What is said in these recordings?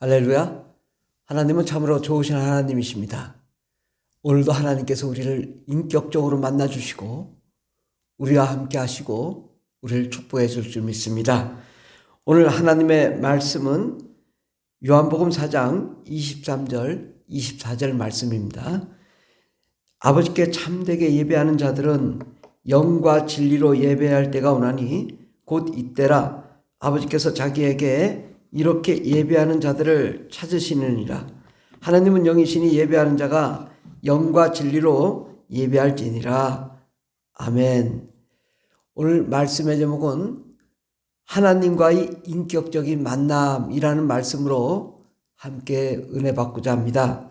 할렐루야. 하나님은 참으로 좋으신 하나님이십니다. 오늘도 하나님께서 우리를 인격적으로 만나주시고 우리와 함께 하시고 우리를 축복해 줄 줄 믿습니다. 오늘 하나님의 말씀은 요한복음 4장 23절 24절 말씀입니다. 아버지께 참되게 예배하는 자들은 영과 진리로 예배할 때가 오나니 곧 이때라. 아버지께서 자기에게 이렇게 예배하는 자들을 찾으시느니라. 하나님은 영이시니 예배하는 자가 영과 진리로 예배할지니라. 아멘. 오늘 말씀의 제목은 하나님과의 인격적인 만남이라는 말씀으로 함께 은혜 받고자 합니다.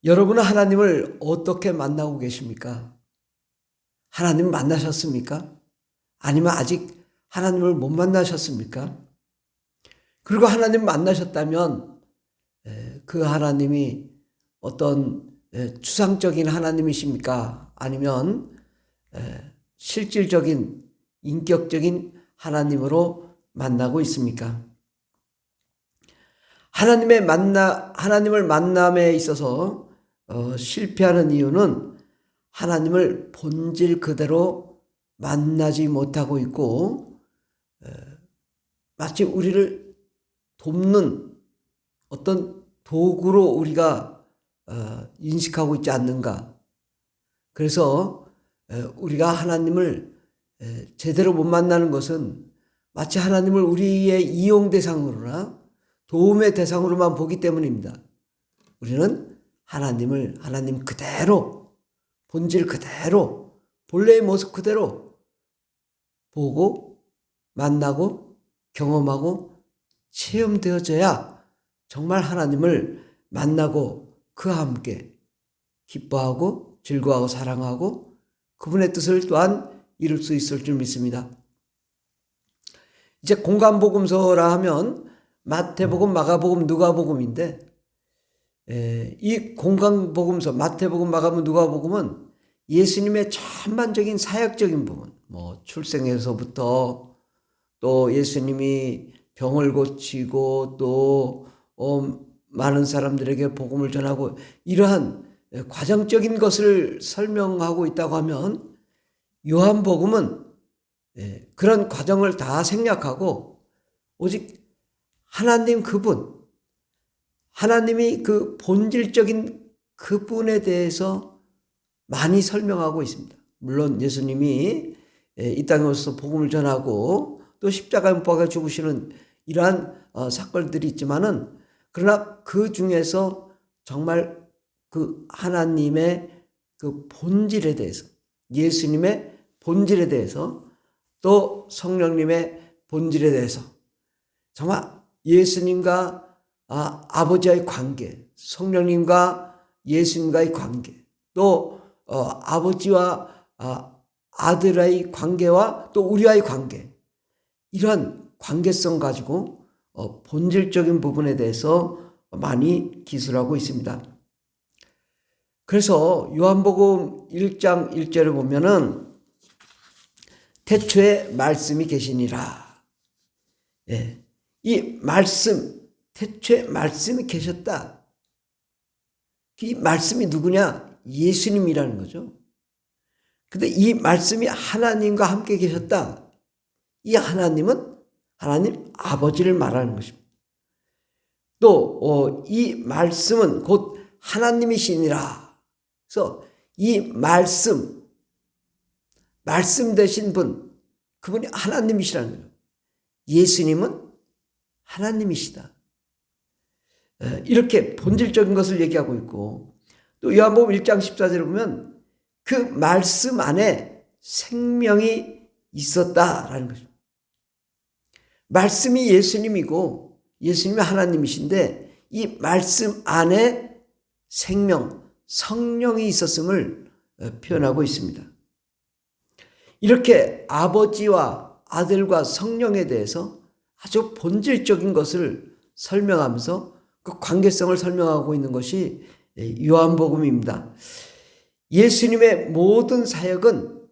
여러분은 하나님을 어떻게 만나고 계십니까? 하나님 만나셨습니까? 아니면 아직 하나님을 못 만나셨습니까? 그리고 하나님 만나셨다면 그 하나님이 어떤 추상적인 하나님이십니까? 아니면 실질적인 인격적인 하나님으로 만나고 있습니까? 하나님을 만남에 있어서 실패하는 이유는 하나님을 본질 그대로 만나지 못하고 있고 마치 우리를 돕는 어떤 도구로 우리가 인식하고 있지 않는가. 그래서 우리가 하나님을 제대로 못 만나는 것은 마치 하나님을 우리의 이용 대상으로나 도움의 대상으로만 보기 때문입니다. 우리는 하나님 그대로, 본질 그대로, 본래의 모습 그대로 보고 만나고 경험하고 체험되어져야 정말 하나님을 만나고 그와 함께 기뻐하고 즐거워하고 사랑하고 그분의 뜻을 또한 이룰 수 있을 줄 믿습니다. 이제 공간복음서라 하면 마태복음, 마가복음, 누가복음인데 이 공간복음서 마태복음, 마가복음, 누가복음은 예수님의 전반적인 사역적인 부분, 출생에서부터 또 예수님이 병을 고치고 또 많은 사람들에게 복음을 전하고 이러한 과정적인 것을 설명하고 있다고 하면 요한복음은 그런 과정을 다 생략하고 오직 하나님 그분, 하나님이 그 본질적인 그분에 대해서 많이 설명하고 있습니다. 물론 예수님이 이 땅에 오셔서 복음을 전하고 또 십자가에 못 박아 죽으시는 이러한 사건들이 있지만은 그러나 그 중에서 정말 그 하나님의 그 본질에 대해서 예수님의 본질에 대해서 또 성령님의 본질에 대해서 정말 예수님과 아버지와의 관계, 성령님과 예수님과의 관계, 또 아버지와 아들의 관계와 또 우리와의 관계, 이러한 관계성 가지고 본질적인 부분에 대해서 많이 기술하고 있습니다. 그래서 요한복음 1장 1절을 보면은 태초에 말씀이 계시니라. 이 말씀, 태초에 말씀이 계셨다. 이 말씀이 누구냐? 예수님이라는 거죠. 근데 이 말씀이 하나님과 함께 계셨다. 이 하나님은 하나님 아버지를 말하는 것입니다. 또 이 말씀은 곧 하나님이시니라. 그래서 이 말씀 되신 분, 그분이 하나님이시라는 거예요. 예수님은 하나님이시다. 이렇게 본질적인 것을 얘기하고 있고 또 요한복음 1장 14절에 보면 그 말씀 안에 생명이 있었다라는 것입니다. 말씀이 예수님이고 예수님이 하나님이신데 이 말씀 안에 생명, 성령이 있었음을 표현하고 있습니다. 이렇게 아버지와 아들과 성령에 대해서 아주 본질적인 것을 설명하면서 그 관계성을 설명하고 있는 것이 요한복음입니다. 예수님의 모든 사역은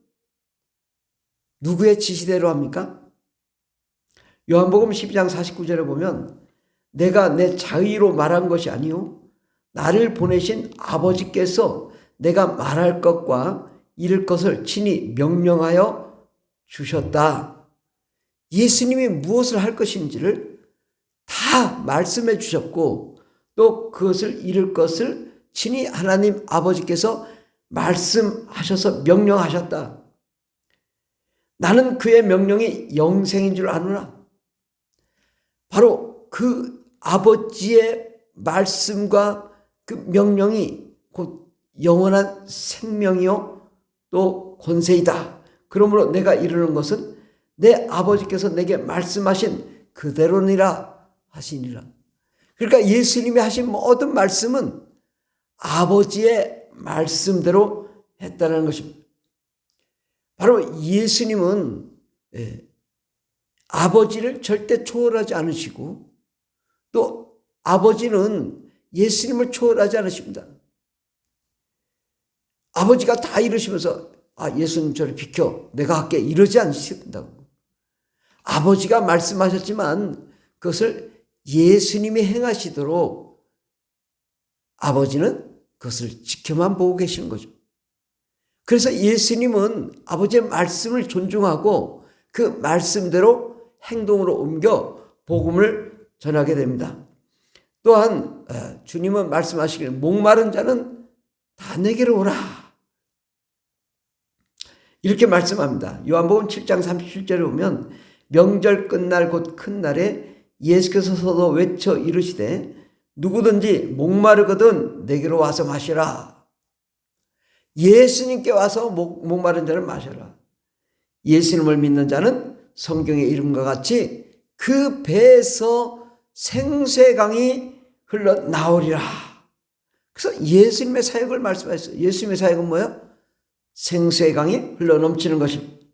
누구의 지시대로 합니까? 요한복음 12장 49절에 보면 내가 내 자의로 말한 것이 아니요 나를 보내신 아버지께서 내가 말할 것과 이룰 것을 친히 명령하여 주셨다. 예수님이 무엇을 할 것인지를 다 말씀해 주셨고 또 그것을 이룰 것을 친히 하나님 아버지께서 말씀하셔서 명령하셨다. 나는 그의 명령이 영생인 줄 아노라. 바로 그 아버지의 말씀과 그 명령이 곧 영원한 생명이요 또 권세이다. 그러므로 내가 이루는 것은 내 아버지께서 내게 말씀하신 그대로니라 하시니라. 그러니까 예수님이 하신 모든 말씀은 아버지의 말씀대로 했다는 것입니다. 바로 예수님은 아버지를 절대 초월하지 않으시고 또 아버지는 예수님을 초월하지 않으십니다. 아버지가 다 이러시면서 예수님 저를 비켜 내가 할게 이러지 않으신다고. 아버지가 말씀하셨지만 그것을 예수님이 행하시도록 아버지는 그것을 지켜만 보고 계시는 거죠. 그래서 예수님은 아버지의 말씀을 존중하고 그 말씀대로 행동으로 옮겨 복음을 전하게 됩니다. 또한 주님은 말씀하시길 목마른 자는 다 내게로 오라 이렇게 말씀합니다. 요한복음 7장 37절에 보면 명절 끝날 곧 큰 날에 예수께서 서서 외쳐 이르시되 누구든지 목마르거든 내게로 와서 마시라. 예수님께 와서 목마른 자는 마셔라. 예수님을 믿는 자는 성경의 이름과 같이 그 배에서 생수강이 흘러나오리라. 그래서 예수님의 사역을 말씀하셨어요. 예수님의 사역은 뭐예요? 생수강이 흘러넘치는 것입니다.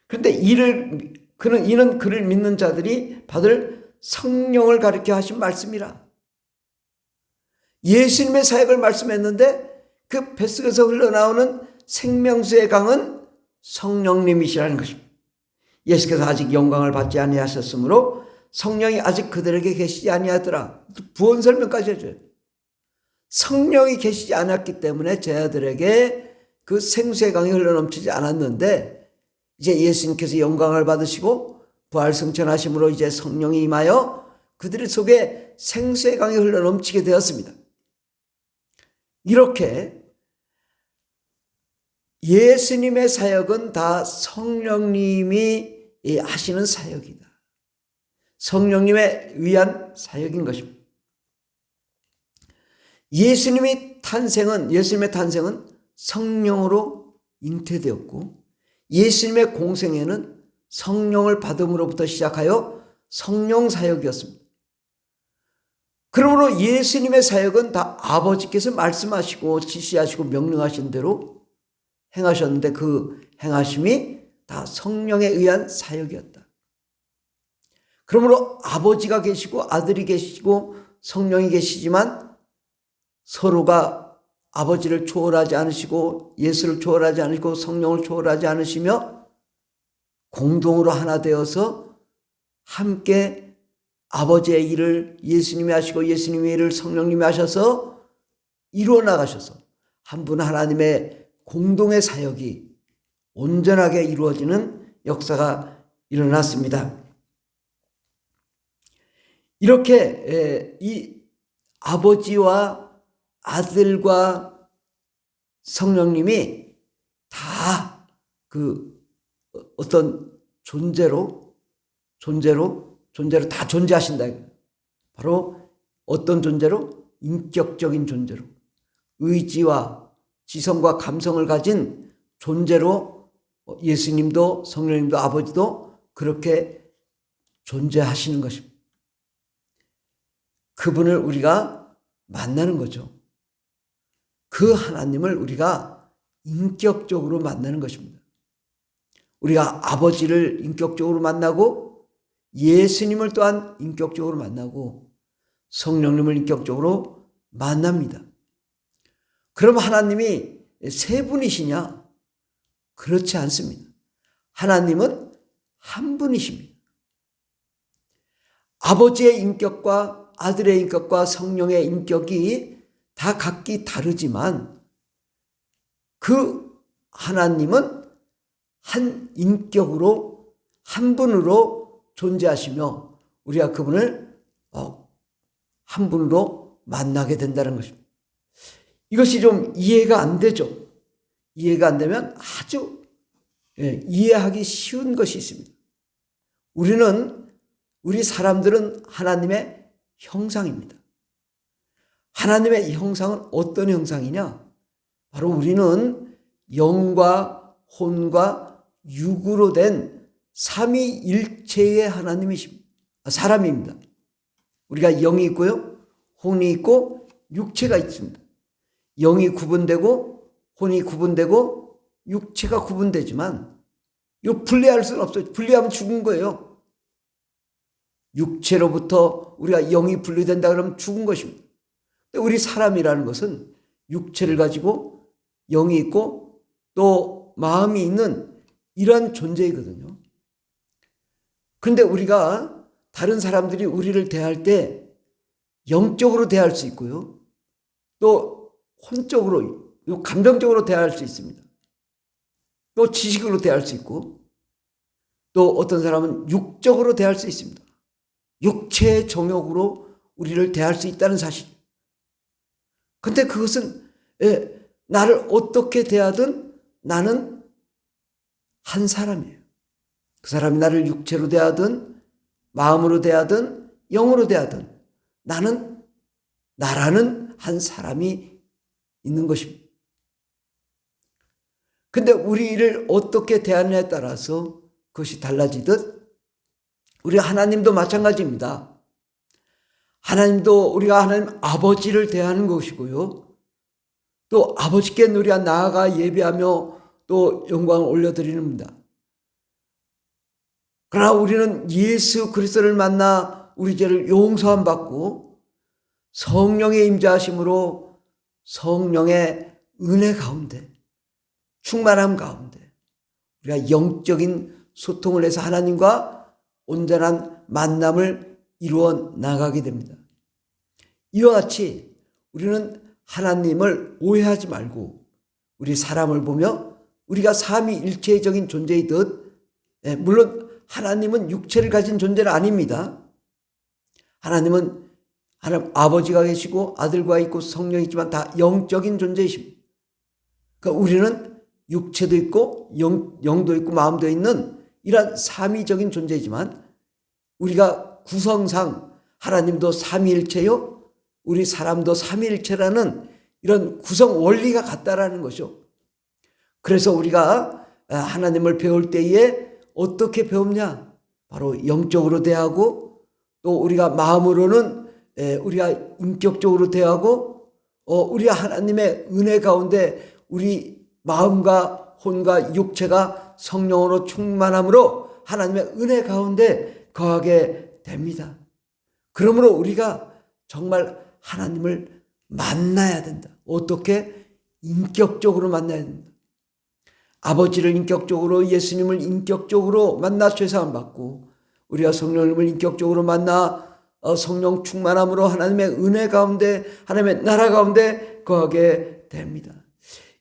그런데 이는 그를 믿는 자들이 받을 성령을 가리켜 하신 말씀이라. 예수님의 사역을 말씀했는데 그 뱃속에서 흘러나오는 생명수의 강은 성령님이시라는 것입니다. 예수께서 아직 영광을 받지 아니하셨으므로 성령이 아직 그들에게 계시지 아니하더라. 부언 설명까지 해줘요. 성령이 계시지 않았기 때문에 제자들에게 그 생수의 강이 흘러넘치지 않았는데 이제 예수님께서 영광을 받으시고 부활승천하심으로 이제 성령이 임하여 그들 속에 생수의 강이 흘러넘치게 되었습니다. 이렇게 예수님의 사역은 다 성령님이 하시는 사역이다. 성령님에 의한 사역인 것입니다. 예수님의 탄생은 성령으로 잉태되었고 예수님의 공생애는 성령을 받음으로부터 시작하여 성령 사역이었습니다. 그러므로 예수님의 사역은 다 아버지께서 말씀하시고 지시하시고 명령하신 대로 행하셨는데 그 행하심이 다 성령에 의한 사역이었다. 그러므로 아버지가 계시고 아들이 계시고 성령이 계시지만 서로가 아버지를 초월하지 않으시고 예수를 초월하지 않으시고 성령을 초월하지 않으시며 공동으로 하나 되어서 함께 아버지의 일을 예수님이 하시고 예수님의 일을 성령님이 하셔서 이루어 나가셔서 한 분 하나님의 공동의 사역이 온전하게 이루어지는 역사가 일어났습니다. 이렇게 이 아버지와 아들과 성령님이 다 그 어떤 존재로 다 존재하신다. 바로 어떤 존재로? 인격적인 존재로. 의지와 지성과 감성을 가진 존재로 예수님도 성령님도 아버지도 그렇게 존재하시는 것입니다. 그분을 우리가 만나는 거죠. 그 하나님을 우리가 인격적으로 만나는 것입니다. 우리가 아버지를 인격적으로 만나고 예수님을 또한 인격적으로 만나고 성령님을 인격적으로 만납니다. 그럼 하나님이 세 분이시냐? 그렇지 않습니다. 하나님은 한 분이십니다. 아버지의 인격과 아들의 인격과 성령의 인격이 다 각기 다르지만 그 하나님은 한 인격으로 한 분으로 존재하시며 우리가 그분을 한 분으로 만나게 된다는 것입니다. 이것이 좀 이해가 안 되죠. 이해가 안 되면 아주 이해하기 쉬운 것이 있습니다. 우리 사람들은 하나님의 형상입니다. 하나님의 형상은 어떤 형상이냐? 바로 우리는 영과 혼과 육으로 된 삼위일체의 하나님이십니다. 사람입니다. 우리가 영이 있고요, 혼이 있고 육체가 있습니다. 영이 구분되고 혼이 구분되고 육체가 구분되지만 이거 분리할 수는 없어요. 분리하면 죽은 거예요. 육체로부터 우리가 영이 분리된다 그러면 죽은 것입니다. 우리 사람이라는 것은 육체를 가지고 영이 있고 또 마음이 있는 이런 존재이거든요. 그런데 우리가 다른 사람들이 우리를 대할 때 영적으로 대할 수 있고요. 또 혼적으로, 감정적으로 대할 수 있습니다. 또 지식으로 대할 수 있고 또 어떤 사람은 육적으로 대할 수 있습니다. 육체의 정욕으로 우리를 대할 수 있다는 사실. 그런데 그것은 나를 어떻게 대하든 나는 한 사람이에요. 그 사람이 나를 육체로 대하든 마음으로 대하든 영으로 대하든 나는 나라는 한 사람이 있는 것입니다. 근데 우리를 어떻게 대하느냐에 따라서 그것이 달라지듯 우리 하나님도 마찬가지입니다. 하나님도 우리가 하나님 아버지를 대하는 것이고요. 또 아버지께 우리가 나아가 예배하며 또 영광을 올려드리는입니다. 그러나 우리는 예수 그리스도를 만나 우리 죄를 용서함 받고 성령의 임재하심으로 성령의 은혜 가운데 충만함 가운데 우리가 영적인 소통을 해서 하나님과 온전한 만남을 이루어 나가게 됩니다. 이와 같이 우리는 하나님을 오해하지 말고 우리 사람을 보며 우리가 삼위일체적인 존재이듯 물론 하나님은 육체를 가진 존재는 아닙니다. 하나님은 하나님 아버지가 계시고 아들과 있고 성령이 있지만 다 영적인 존재이십니다. 그러니까 우리는 육체도 있고 영도 있고 마음도 있는 이런 삼위적인 존재이지만 우리가 구성상 하나님도 삼위일체요 우리 사람도 삼위일체라는 이런 구성 원리가 같다라는 것이죠. 그래서 우리가 하나님을 배울 때에 어떻게 배웁냐? 바로 영적으로 대하고 또 우리가 마음으로는 우리가 인격적으로 대하고 우리가 하나님의 은혜 가운데 우리 마음과 혼과 육체가 성령으로 충만함으로 하나님의 은혜 가운데 거하게 됩니다. 그러므로 우리가 정말 하나님을 만나야 된다. 어떻게? 인격적으로 만나야 된다. 아버지를 인격적으로 예수님을 인격적으로 만나 죄사함 받고 우리가 성령님을 인격적으로 만나 성령 충만함으로 하나님의 은혜 가운데 하나님의 나라 가운데 거하게 됩니다.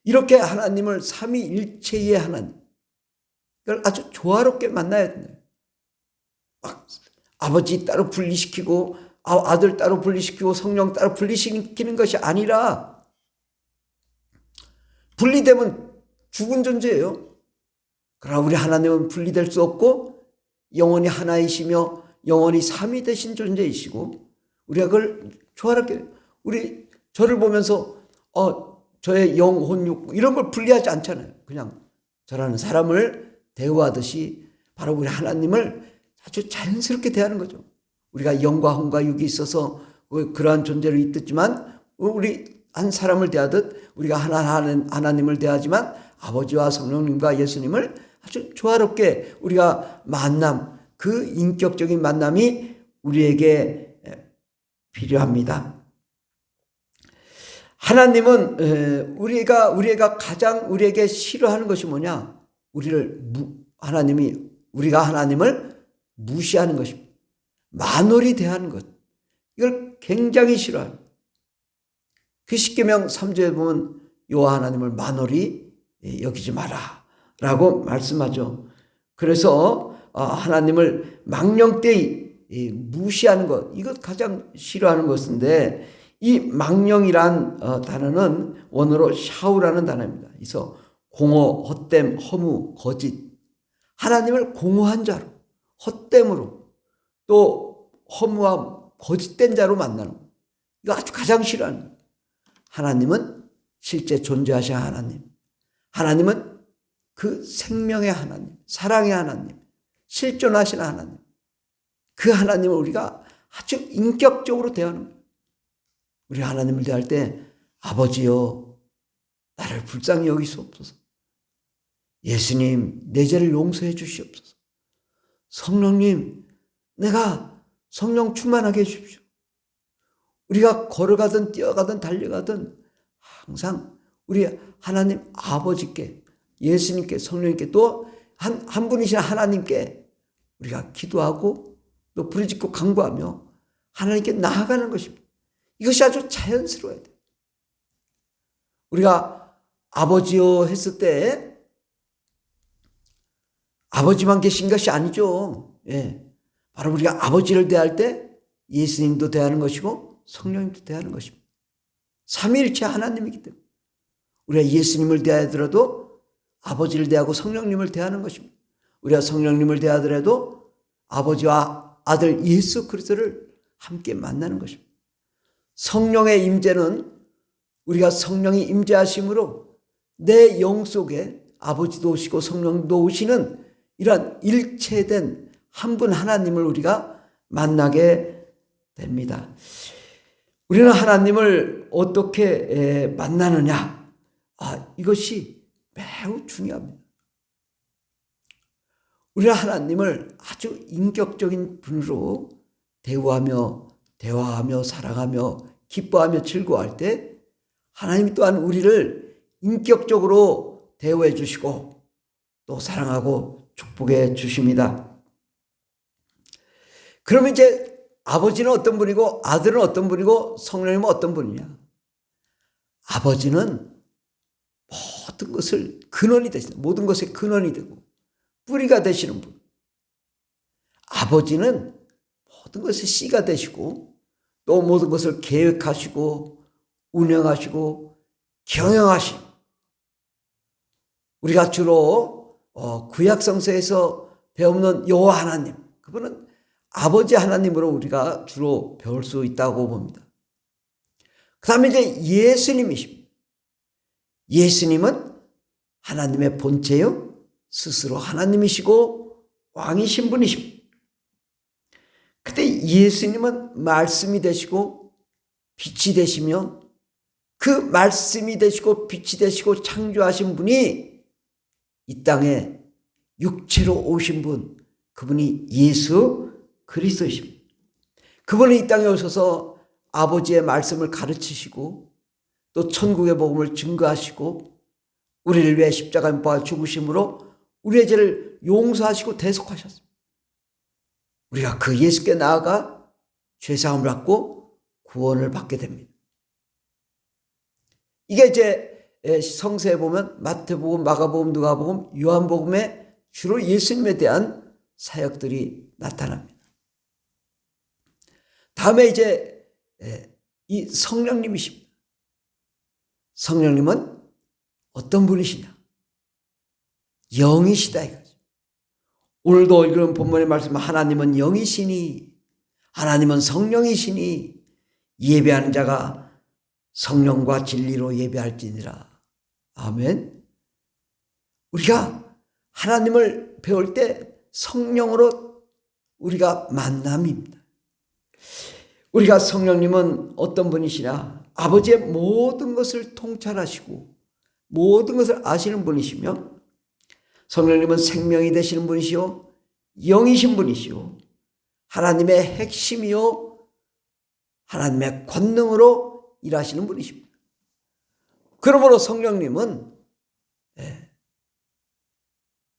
이렇게 하나님을 삼위일체의 하나님 이걸 아주 조화롭게 만나야 된다. 막 아버지 따로 분리시키고 아들 따로 분리시키고 성령 따로 분리시키는 것이 아니라 분리되면 죽은 존재예요. 그러나 우리 하나님은 분리될 수 없고 영원히 하나이시며 영원히 삼위 되신 존재이시고 우리가 그걸 조화롭게 저를 보면서 저의 영, 혼, 육 이런 걸 분리하지 않잖아요. 그냥 저라는 사람을 대우하듯이 바로 우리 하나님을 아주 자연스럽게 대하는 거죠. 우리가 영과 혼과 육이 있어서 그러한 존재를 있지만 우리 한 사람을 대하듯 우리가 하나님을 대하지만 아버지와 성령님과 예수님을 아주 조화롭게 우리가 만남 그 인격적인 만남이 우리에게 필요합니다. 하나님은 우리가 가장 우리에게 싫어하는 것이 뭐냐? 우리가 하나님을 무시하는 것입니다. 만월이 대하는 것, 이걸 굉장히 싫어합니다. 그 십계명 3조에 보면 여호와 하나님을 만월히 여기지 마라 라고 말씀하죠. 그래서 하나님을 망령되이 무시하는 것, 이것 가장 싫어하는 것인데, 이 망령이란 단어는 원어로 샤우라는 단어입니다. 그래서 공허, 헛됨, 허무, 거짓, 하나님을 공허한 자로, 헛됨으로, 또 허무함, 거짓된 자로 만나는 것, 이거 아주 가장 싫어하는 거예요. 하나님은 실제 존재하신 하나님, 하나님은 그 생명의 하나님, 사랑의 하나님, 실존하신 하나님, 그 하나님을 우리가 아주 인격적으로 대하는 거예요. 우리 하나님을 대할 때 아버지여 나를 불쌍히 여기시옵소서, 예수님 내 죄를 용서해 주시옵소서, 성령님 내가 성령 충만하게 해주십시오. 우리가 걸어가든 뛰어가든 달려가든 항상 우리 하나님 아버지께, 예수님께, 성령님께, 또 한 분이신 하나님께 우리가 기도하고 또 부르짖고 간구하며 하나님께 나아가는 것입니다. 이것이 아주 자연스러워야 돼요. 우리가 아버지요 했을 때 아버지만 계신 것이 아니죠. 바로 우리가 아버지를 대할 때 예수님도 대하는 것이고 성령님도 대하는 것입니다. 삼위일체 하나님이기 때문에 우리가 예수님을 대하더라도 아버지를 대하고 성령님을 대하는 것입니다. 우리가 성령님을 대하더라도 아버지와 아들 예수 그리스도를 함께 만나는 것입니다. 성령의 임재는 우리가 성령이 임재하심으로 내 영 속에 아버지도 오시고 성령도 오시는 이러한 일체된 한 분 하나님을 우리가 만나게 됩니다. 우리는 하나님을 어떻게 만나느냐? 이것이 매우 중요합니다. 우리는 하나님을 아주 인격적인 분으로 대화하며 사랑하며 기뻐하며 즐거워할 때 하나님 또한 우리를 인격적으로 대우해 주시고 또 사랑하고 축복해 주십니다. 그러면 이제 아버지는 어떤 분이고 아들은 어떤 분이고 성령님은 어떤 분이냐? 아버지는 모든 것을 근원이 되시는, 모든 것의 근원이 되고 뿌리가 되시는 분. 아버지는 모든 것의 씨가 되시고 또 모든 것을 계획하시고 운영하시고 경영하시고, 우리가 주로 구약 성서에서 배우는 여호와 하나님, 그분은 아버지 하나님으로 우리가 주로 배울 수 있다고 봅니다. 그 다음에 이제 예수님이십니다. 예수님은 하나님의 본체요, 스스로 하나님이시고 왕이신 분이십니다. 그때 예수님은 말씀이 되시고 빛이 되시며, 그 말씀이 되시고 빛이 되시고 창조하신 분이 이 땅에 육체로 오신 분, 그분이 예수 그리스도이십니다. 그분은 이 땅에 오셔서 아버지의 말씀을 가르치시고 또 천국의 복음을 증거하시고 우리를 위해 십자가에 못 박아 죽으심으로 우리의 죄를 용서하시고 대속하셨습니다. 우리가 그 예수께 나아가 죄사함을 받고 구원을 받게 됩니다. 이게 이제 성서에 보면 마태복음, 마가복음, 누가복음, 요한복음에 주로 예수님에 대한 사역들이 나타납니다. 다음에 이제 이 성령님이십니다. 성령님은 어떤 분이시냐? 영이시다 이거죠. 오늘도 이런 본문의 말씀, 하나님은 영이시니, 하나님은 성령이시니 예배하는 자가 성령과 진리로 예배할지니라. 아멘. 우리가 하나님을 배울 때 성령으로 우리가 만남입니다. 우리가 성령님은 어떤 분이시냐? 아버지의 모든 것을 통찰하시고 모든 것을 아시는 분이시며, 성령님은 생명이 되시는 분이시요 영이신 분이시요 하나님의 핵심이요 하나님의 권능으로 일하시는 분이십니다. 그러므로 성령님은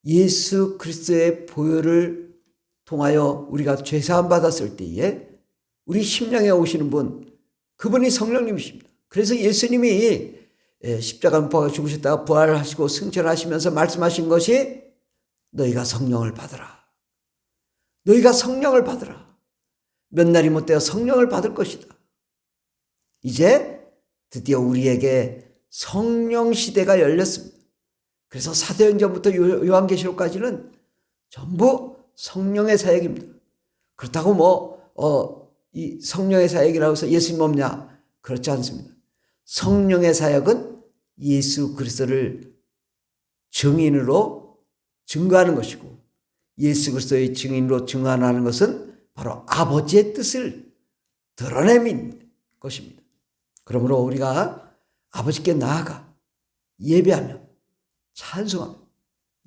예수 그리스도의 보혈을 통하여 우리가 죄사함 받았을 때에 우리 심령에 오시는 분, 그분이 성령님이십니다. 그래서 예수님이 십자가 못 박아 죽으셨다가 부활하시고 승천하시면서 말씀하신 것이 너희가 성령을 받으라. 너희가 성령을 받으라. 몇 날이 못되어 성령을 받을 것이다. 이제 드디어 우리에게 성령 시대가 열렸습니다. 그래서 사도행전부터 요한계시록까지는 전부 성령의 사역입니다. 그렇다고 이 성령의 사역이라고 해서 예수님 없냐? 그렇지 않습니다. 성령의 사역은 예수 그리스도를 증인으로 증거하는 것이고, 예수 그리스도의 증인으로 증언하는 것은 바로 아버지의 뜻을 드러내는 것입니다. 그러므로 우리가 아버지께 나아가 예배하며 찬송하며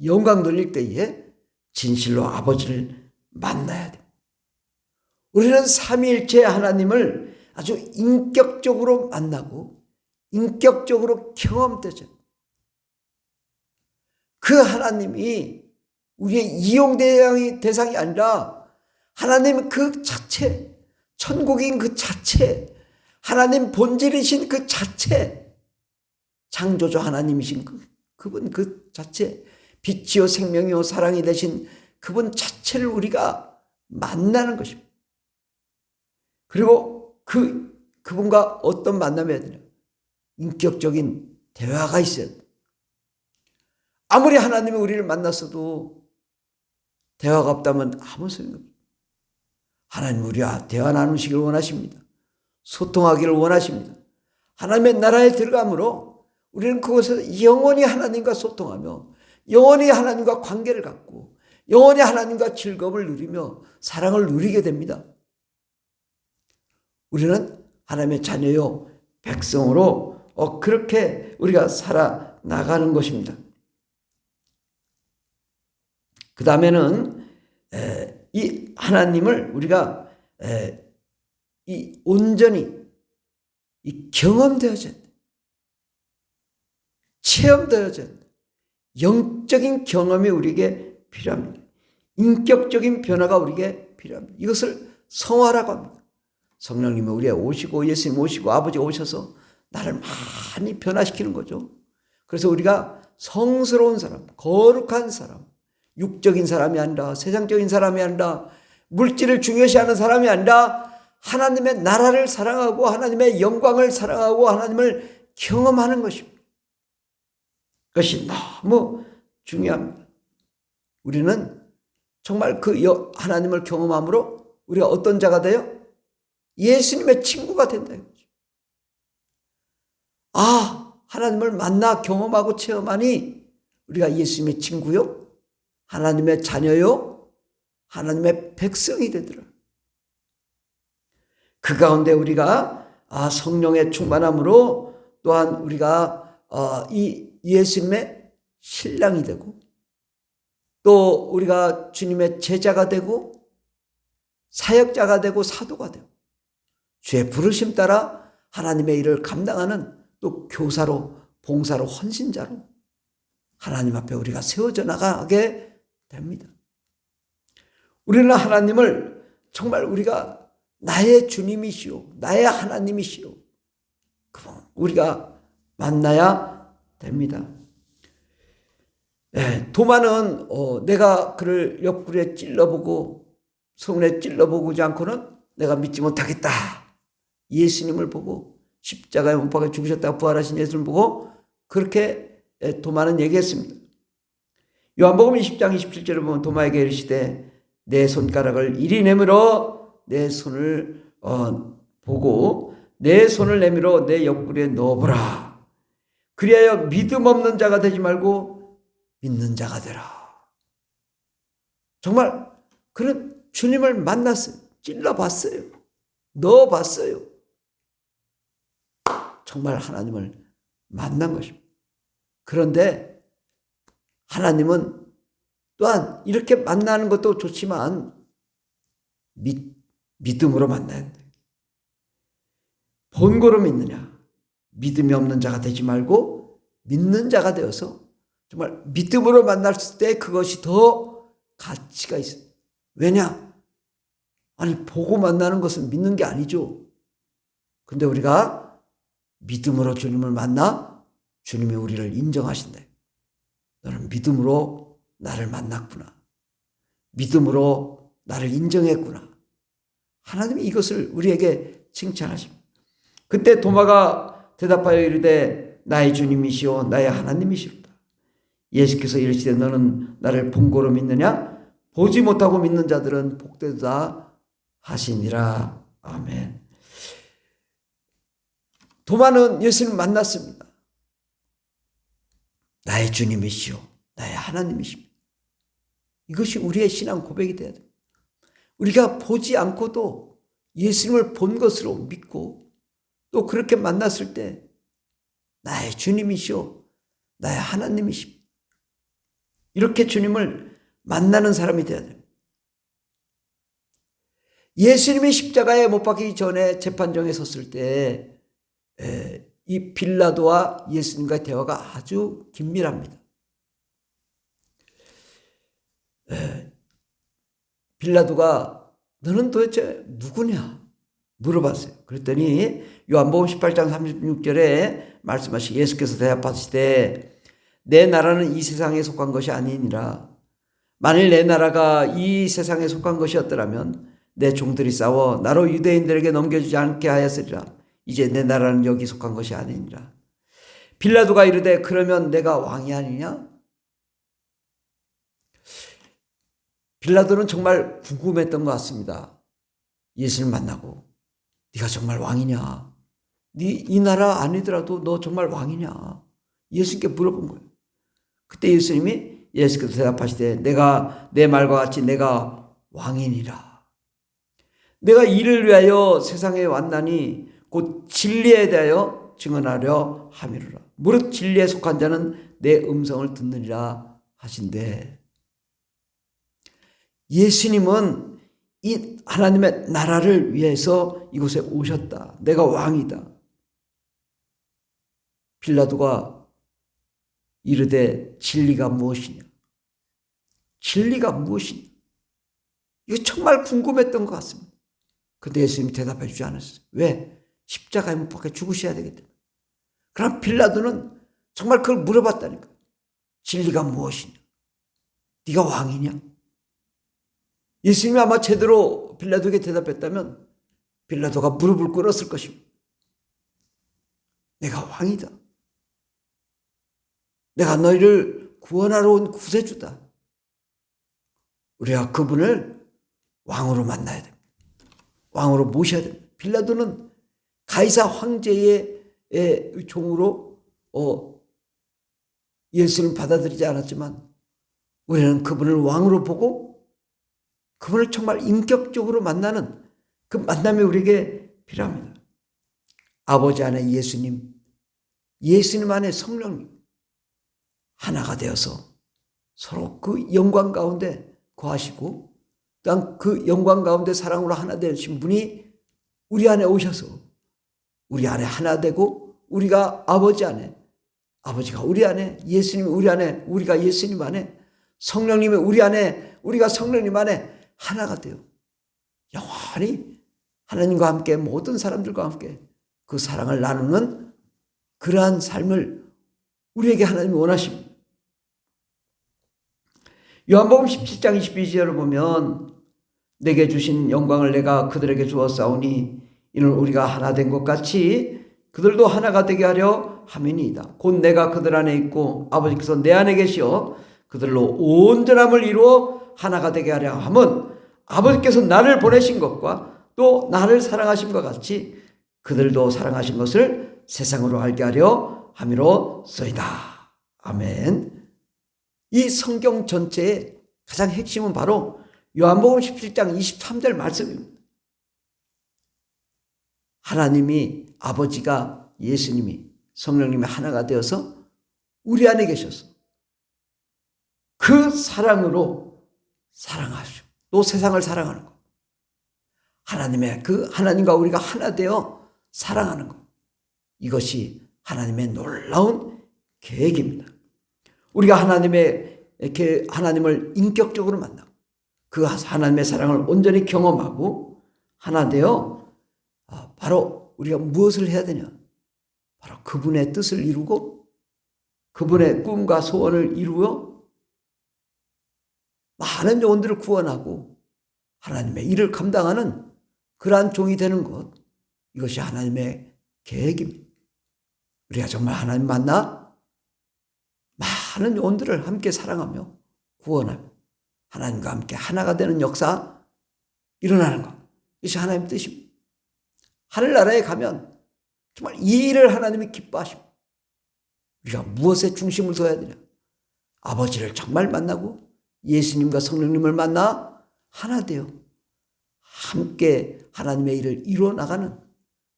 영광 돌릴 때에 진실로 아버지를 만나야 됩니다. 우리는 삼위일체 하나님을 아주 인격적으로 만나고 인격적으로 경험되죠. 그 하나님이 우리의 이용 대상이 아니라 하나님 그 자체, 천국인 그 자체, 하나님 본질이신 그 자체, 창조주 하나님이신 그분 그 자체, 빛이요 생명이요 사랑이 되신 그분 자체를 우리가 만나는 것입니다. 그리고 그분과 어떤 만남이 해야 되냐? 인격적인 대화가 있어야 돼. 아무리 하나님이 우리를 만났어도 대화가 없다면 아무 소용이 없어요. 하나님 우리와 대화 나누시길 원하십니다. 소통하기를 원하십니다. 하나님의 나라에 들어감으로 우리는 그곳에서 영원히 하나님과 소통하며 영원히 하나님과 관계를 갖고 영원히 하나님과 즐거움을 누리며 사랑을 누리게 됩니다. 우리는 하나님의 자녀요 백성으로 그렇게 우리가 살아나가는 것입니다. 그 다음에는 이 하나님을 우리가 이 온전히 경험되어져야 돼. 체험되어져야 돼. 영적인 경험이 우리에게 필요합니다. 인격적인 변화가 우리에게 필요합니다. 이것을 성화라고 합니다. 성령님이 우리에 오시고 예수님 오시고 아버지 오셔서 나를 많이 변화시키는 거죠. 그래서 우리가 성스러운 사람, 거룩한 사람, 육적인 사람이 아니라 세상적인 사람이 아니라 물질을 중요시하는 사람이 아니라 하나님의 나라를 사랑하고 하나님의 영광을 사랑하고 하나님을 경험하는 것입니다. 그것이 너무 중요합니다. 우리는 정말 그 하나님을 경험함으로 우리가 어떤 자가 돼요? 예수님의 친구가 된다. 하나님을 만나 경험하고 체험하니 우리가 예수님의 친구요, 하나님의 자녀요, 하나님의 백성이 되더라. 그 가운데 우리가 성령의 충만함으로 또한 우리가 이 예수님의 신랑이 되고 또 우리가 주님의 제자가 되고 사역자가 되고 사도가 되고 주의 부르심 따라 하나님의 일을 감당하는 또 교사로 봉사로 헌신자로 하나님 앞에 우리가 세워져 나가게 됩니다. 우리는 하나님을 정말 우리가 나의 주님이시오, 나의 하나님이시오, 그분 우리가 만나야 됩니다. 도마는 내가 그를 옆구리에 찔러보고 손에 찔러보지 않고는 내가 믿지 못하겠다. 예수님을 보고 십자가에 못 박아 죽으셨다가 부활하신 예수님을 보고 그렇게 도마는 얘기했습니다. 요한복음 20장 27절을 보면 도마에게 이르시되 내 손가락을 이리 내밀어 내 손을 보고 내 손을 내밀어 내 옆구리에 넣어보라. 그리하여 믿음 없는 자가 되지 말고 믿는 자가 되라. 정말 그는 주님을 만났어요. 찔러봤어요. 넣어봤어요. 정말 하나님을 만난 것입니다. 그런데 하나님은 또한 이렇게 만나는 것도 좋지만 믿음으로 만나야 된다. 본고로 믿느냐. 믿음이 없는 자가 되지 말고 믿는 자가 되어서 정말 믿음으로 만났을 때 그것이 더 가치가 있어요. 왜냐? 아니, 보고 만나는 것은 믿는 게 아니죠. 근데 우리가 믿음으로 주님을 만나 주님이 우리를 인정하신대. 너는 믿음으로 나를 만났구나. 믿음으로 나를 인정했구나. 하나님이 이것을 우리에게 칭찬하십니다. 그때 도마가 대답하여 이르되 나의 주님이시오 나의 하나님이시로다. 예수께서 이르시되 너는 나를 본고로 믿느냐? 보지 못하고 믿는 자들은 복되다 하시니라. 아멘. 도마는 예수님을 만났습니다. 나의 주님이시오 나의 하나님이십니다. 이것이 우리의 신앙 고백이 되어야 됩니다. 우리가 보지 않고도 예수님을 본 것으로 믿고 또 그렇게 만났을 때 나의 주님이시오 나의 하나님이십니다. 이렇게 주님을 만나는 사람이 되어야 됩니다. 예수님이 십자가에 못 박히기 전에 재판정에 섰을 때 이 빌라도와 예수님과의 대화가 아주 긴밀합니다. 빌라도가 너는 도대체 누구냐 물어봤어요. 그랬더니 요한복음 18장 36절에 말씀하시기 예수께서 대답하시되 내 나라는 이 세상에 속한 것이 아니니라. 만일 내 나라가 이 세상에 속한 것이었더라면 내 종들이 싸워 나로 유대인들에게 넘겨주지 않게 하였으리라. 이제 내 나라는 여기 속한 것이 아니니라. 빌라도가 이르되 그러면 내가 왕이 아니냐? 빌라도는 정말 궁금했던 것 같습니다. 예수를 만나고 네가 정말 왕이냐? 네 이 나라 아니더라도 너 정말 왕이냐? 예수님께 물어본 거예요. 그때 예수께서 대답하시되 내가 내 말과 같이 내가 왕이니라. 내가 이를 위하여 세상에 왔나니 곧 진리에 대하여 증언하려 함이로라. 무릇 진리에 속한 자는 내 음성을 듣느니라 하신대. 예수님은 이 하나님의 나라를 위해서 이곳에 오셨다. 내가 왕이다. 빌라도가 이르되 진리가 무엇이냐? 진리가 무엇이냐? 이거 정말 궁금했던 것 같습니다. 근데 예수님이 대답해 주지 않았어요. 왜? 십자가에 못 박혀 죽으셔야 되겠다. 그럼 빌라도는 정말 그걸 물어봤다니까. 진리가 무엇이냐? 네가 왕이냐? 예수님이 아마 제대로 빌라도에게 대답했다면 빌라도가 무릎을 꿇었을 것입니다. 내가 왕이다. 내가 너희를 구원하러 온 구세주다. 우리가 그분을 왕으로 만나야 됩니다. 왕으로 모셔야 됩니다. 빌라도는 가이사 황제의 종으로 예수를 받아들이지 않았지만 우리는 그분을 왕으로 보고 그분을 정말 인격적으로 만나는 그 만남이 우리에게 필요합니다. 아버지 안에 예수님, 예수님 안에 성령님 하나가 되어서 서로 그 영광 가운데 거하시고 또한 그 영광 가운데 사랑으로 하나 되신 분이 우리 안에 오셔서 우리 안에 하나 되고 우리가 아버지 안에, 아버지가 우리 안에, 예수님이 우리 안에, 우리가 예수님 안에, 성령님이 우리 안에, 우리가 성령님 안에 하나가 돼요. 영원히 하나님과 함께 모든 사람들과 함께 그 사랑을 나누는 그러한 삶을 우리에게 하나님이 원하십니다. 요한복음 17장 22절을 보면 내게 주신 영광을 내가 그들에게 주었사오니 이는 우리가 하나 된 것 같이 그들도 하나가 되게 하려 함이니이다. 곧 내가 그들 안에 있고 아버지께서 내 안에 계시어 그들로 온전함을 이루어 하나가 되게 하려 함은 아버지께서 나를 보내신 것과 또 나를 사랑하신 것 같이 그들도 사랑하신 것을 세상으로 알게 하려 함이로소이다. 아멘. 이 성경 전체의 가장 핵심은 바로 요한복음 17장 23절 말씀입니다. 하나님이 아버지가 예수님이 성령님이 하나가 되어서 우리 안에 계셔서 그 사랑으로 사랑하시고 또 세상을 사랑하는 것. 하나님의 그 하나님과 우리가 하나 되어 사랑하는 것. 이것이 하나님의 놀라운 계획입니다. 우리가 하나님을 인격적으로 만나고 그 하나님의 사랑을 온전히 경험하고 하나 되어 바로 우리가 무엇을 해야 되냐? 바로 그분의 뜻을 이루고 그분의 꿈과 소원을 이루어 많은 영혼들을 구원하고 하나님의 일을 감당하는 그러한 종이 되는 것, 이것이 하나님의 계획입니다. 우리가 정말 하나님 만나 많은 영혼들을 함께 사랑하며 구원하며 하나님과 함께 하나가 되는 역사 일어나는 것, 이것이 하나님의 뜻입니다. 하늘나라에 가면 정말 이 일을 하나님이 기뻐하십니다. 우리가 무엇에 중심을 둬야 되냐? 아버지를 정말 만나고 예수님과 성령님을 만나 하나 되어 함께 하나님의 일을 이루어 나가는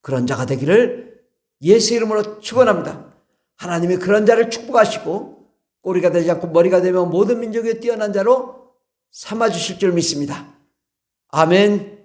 그런 자가 되기를 예수 이름으로 축원합니다. 하나님이 그런 자를 축복하시고 꼬리가 되지 않고 머리가 되며 모든 민족에 뛰어난 자로 삼아주실 줄 믿습니다. 아멘.